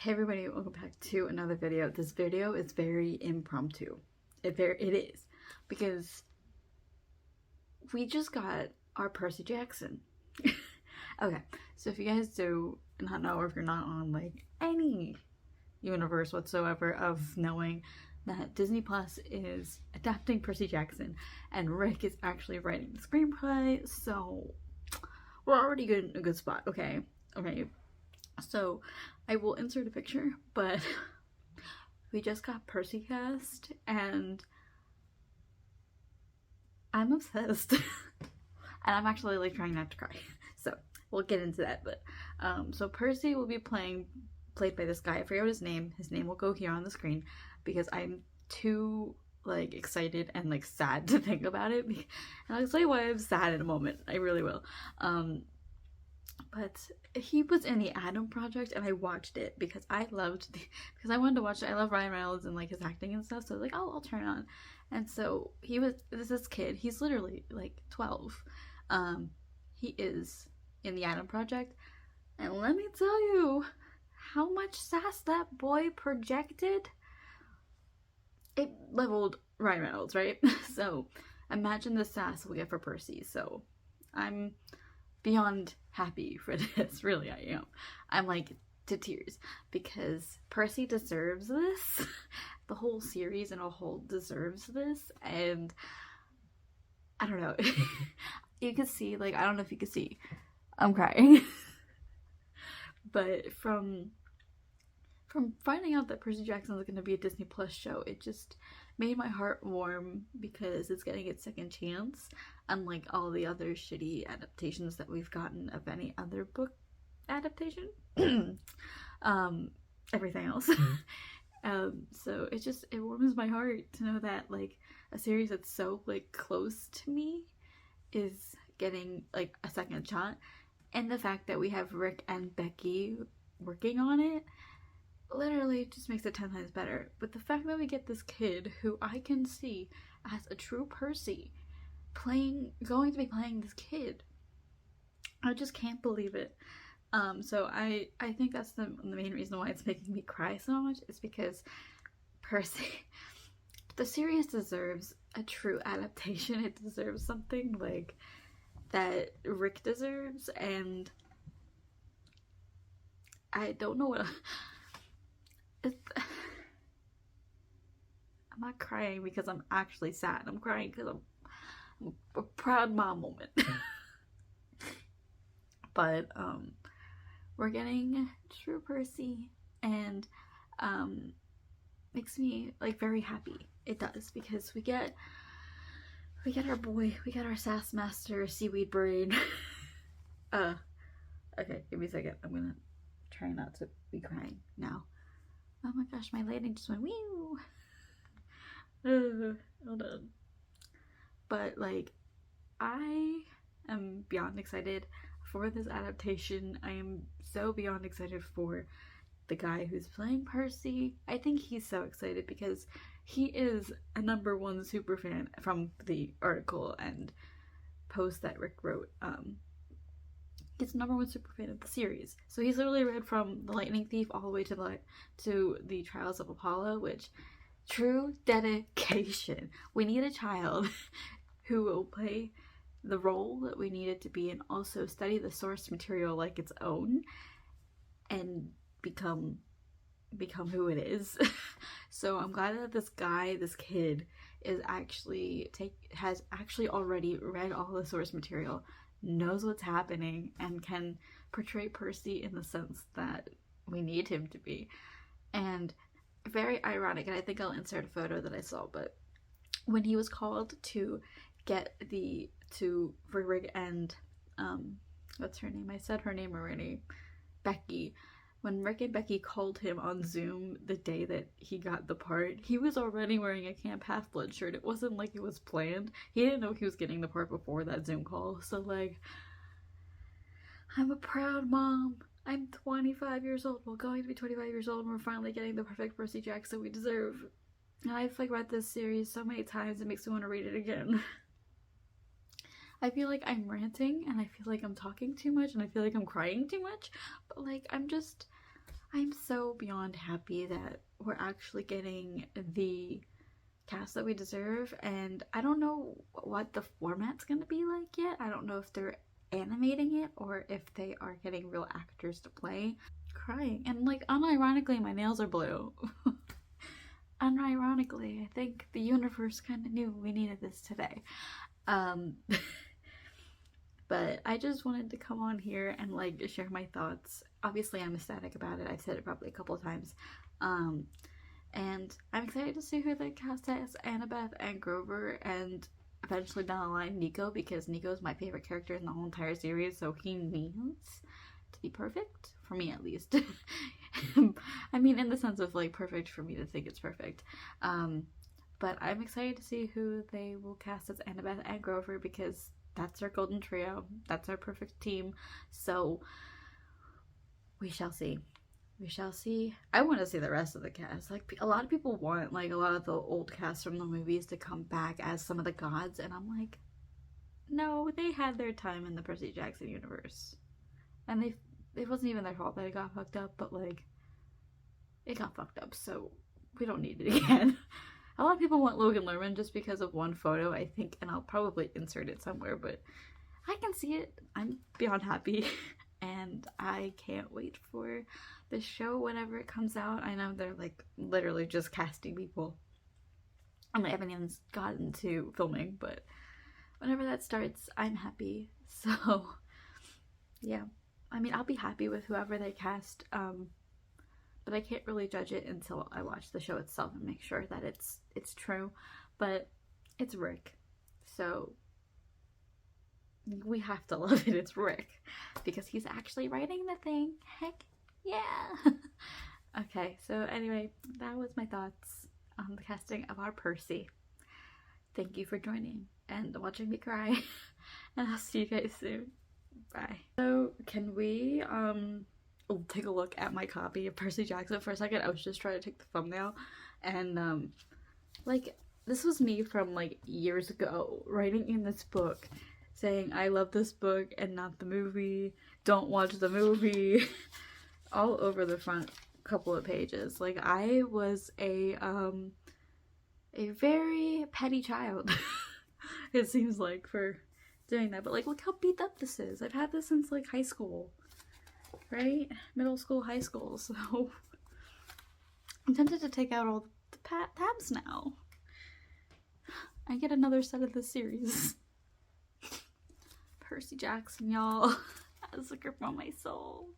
Hey everybody, welcome back to another video. This video is very impromptu. It is because we just got our Percy Jackson. Okay, so if you guys do not know, or if you're not on like any universe whatsoever of knowing that Disney Plus is adapting Percy Jackson and Rick is actually writing the screenplay, so we're already good in a good spot. Okay. So I will insert a picture, but we just got Percy cast and I'm obsessed. And I'm actually like trying not to cry. So we'll get into that. But so Percy will be played by this guy. I forget what his name. His name will go here on the screen because I'm too like excited and like sad to think about it. And I'll tell you why I'm sad in a moment. I really will. But he was in the Adam Project and I watched it because I wanted to watch it. I love Ryan Reynolds and like his acting and stuff, so I was like, oh, I'll turn it on. And so this kid, he's literally like 12. He is in the Adam Project, and let me tell you how much sass that boy projected. It leveled Ryan Reynolds, right? So imagine the sass we'll get for Percy. So I'm beyond happy for this, really. I am. I'm like to tears because Percy deserves this. The whole series and a whole deserves this, and I don't know. You can see, like, I don't know if you can see, I'm crying. But from finding out that Percy Jackson is going to be a Disney Plus show, it just made my heart warm because it's getting its second chance, unlike all the other shitty adaptations that we've gotten of any other book adaptation. Everything else. So it warms my heart to know that like a series that's so like close to me is getting like a second shot, and the fact that we have Rick and Becky working on it literally just makes it 10 times better. But the fact that we get this kid who I can see as a true Percy going to be playing this kid, I just can't believe it. So I think that's the main reason why it's making me cry so much, is because Percy, the series deserves a true adaptation. It deserves something like that Rick deserves, and I don't know what I'm not crying because I'm actually sad. I'm crying because I'm a proud mom moment. But we're getting true Percy, and makes me like very happy. It does, because we get our boy, we get our sass master, seaweed brain. Okay, give me a second. I'm gonna try not to be crying now. Oh my gosh, my lighting just went whew. Hold on. But like, I am beyond excited for this adaptation. I am so beyond excited for the guy who's playing Percy. I think he's so excited because he is a #1 super fan from the article and post that Rick wrote. He's #1 super fan of the series. So he's literally read from The Lightning Thief all the way to the Trials of Apollo, which, true dedication. We need a child who will play the role that we need it to be and also study the source material like its own and become who it is. So I'm glad that this kid has actually already read all the source material, knows what's happening, and can portray Percy in the sense that we need him to be. And very ironic, and I think I'll insert a photo that I saw, but when he was called to get for Rick and what's her name? I said her name already. Becky. When Rick and Becky called him on Zoom the day that he got the part, he was already wearing a Camp Half-Blood shirt. It wasn't like it was planned. He didn't know he was getting the part before that Zoom call. So like, I'm a proud mom. I'm 25 years old. We're going to be 25 years old, and we're finally getting the perfect Percy Jackson we deserve. And I've like read this series so many times, it makes me want to read it again. I feel like I'm ranting, and I feel like I'm talking too much, and I feel like I'm crying too much, but like I'm I'm so beyond happy that we're actually getting the cast that we deserve, and I don't know what the format's gonna be like yet. I don't know if they're animating it or if they are getting real actors to play. Crying, and like unironically my nails are blue. Unironically, I think the universe kind of knew we needed this today. um but I just wanted to come on here and like share my thoughts. Obviously I'm ecstatic about it, I've said it probably a couple of times. And I'm excited to see who they cast as Annabeth and Grover, and eventually down the line Nico, because Nico's my favorite character in the whole entire series, so he needs to be perfect, for me at least. I mean, in the sense of like perfect for me to think it's perfect. But I'm excited to see who they will cast as Annabeth and Grover, because that's our golden trio, that's our perfect team. So we shall see. We shall see. I want to see the rest of the cast. Like, a lot of people want like a lot of the old cast from the movies to come back as some of the gods, and I'm like, no, they had their time in the Percy Jackson universe, and it wasn't even their fault that it got fucked up, but like, it got fucked up, so we don't need it again. A lot of people want Logan Lerman just because of one photo, I think, and I'll probably insert it somewhere, but I can see it. I'm beyond happy. And I can't wait for the show whenever it comes out. I know they're like literally just casting people, and I haven't even gotten to filming, but whenever that starts, I'm happy. So yeah, I mean, I'll be happy with whoever they cast, but I can't really judge it until I watch the show itself and make sure that it's true. But it's Rick, so we have to love it. It's Rick, because he's actually writing the thing. Heck yeah. Okay, so anyway, that was my thoughts on the casting of our Percy. Thank you for joining and watching me cry. And I'll see you guys soon. Bye. So can we take a look at my copy of Percy Jackson for a second? I was just trying to take the thumbnail, and like, this was me from like years ago writing in this book saying I love this book and not the movie, don't watch the movie, all over the front couple of pages. Like, I was a very petty child, it seems like, for doing that. But like, look how beat up this is. I've had this since like high school, right? Middle school, high school, so I'm tempted to take out all the tabs now. I get another set of this series. Percy Jackson, y'all, has a grip on my soul.